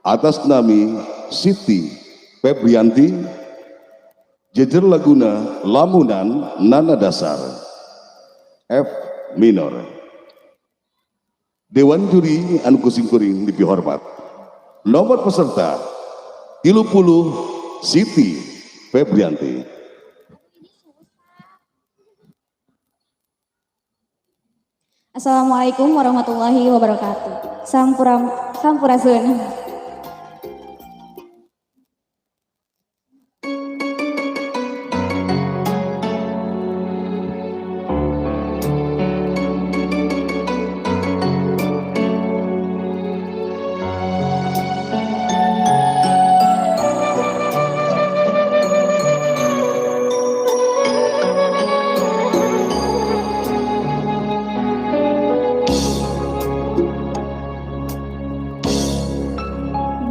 atas nami Siti Febrianti, jejer laguna lamunan nana dasar F minor. Dewan juri anu kusing-kuring lebih hormat. Nomor peserta 30 Siti Febrianti. Assalamualaikum warahmatullahi wabarakatuh. Sampurasun.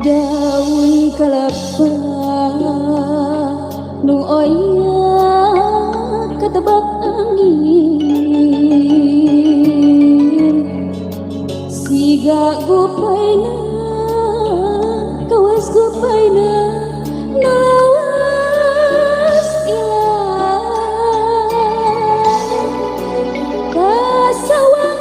Daun kelapa nu oya ketebak angin, siga gupaina kawas gupaina nawas ilang kasawang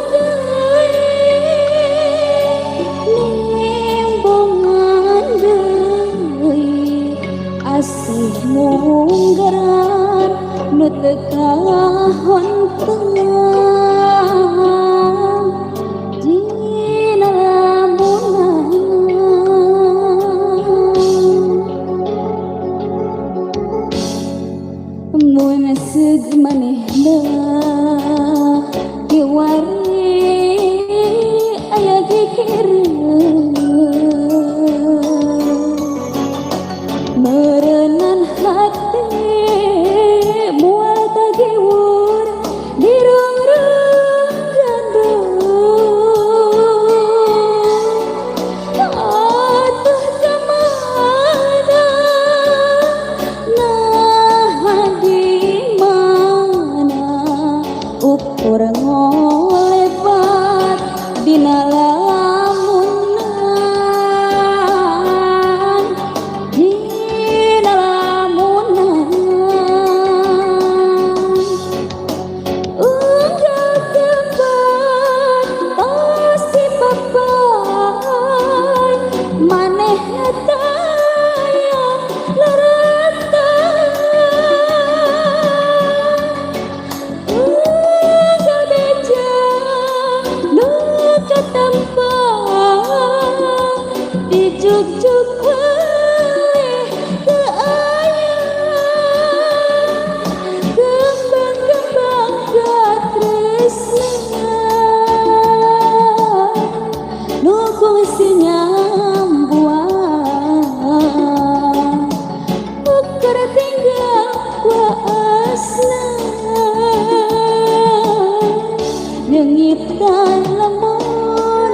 asih munggaran nu teu kahontengan dina lamunan mun seug manehna kiwari aya gigireun merenan hati mual tagiwur di rung-rung gandung atuh kemana nah di mana ukur ngolebat dina lamunan dina lamunan unggah kembar tosi papai maneh tayang lerentang unggah beja nu katempang di juk-juk wae teu aya kembang-kembang katresna nu kungsi nyambuang ukur tinggal waasna nyeungitkan lamunan.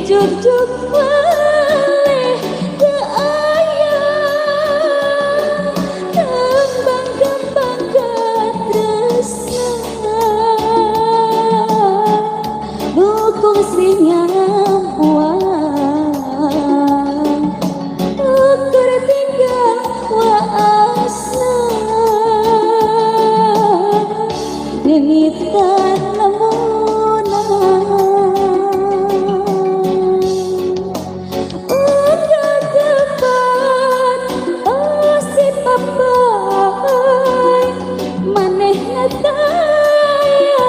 dijuk-juk oleh keayang kembang-kembang katresna dukung sinyam buang ukur tinggal waasna demitan lamunan udah tepat si papai maneh nataya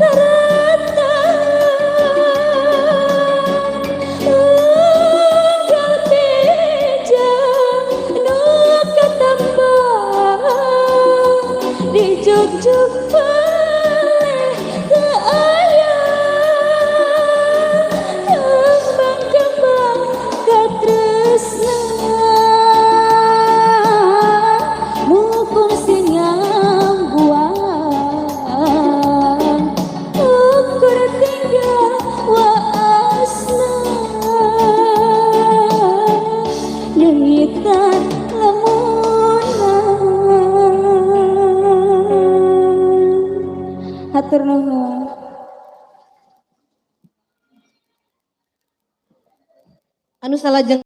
rata unggal beja nu katambah dijuk-juk oleh keayang kembang-kembang katresna mukung sinyam buang ukur tinggal waasna demitan lamunan hatur nuhun. Anu salajeng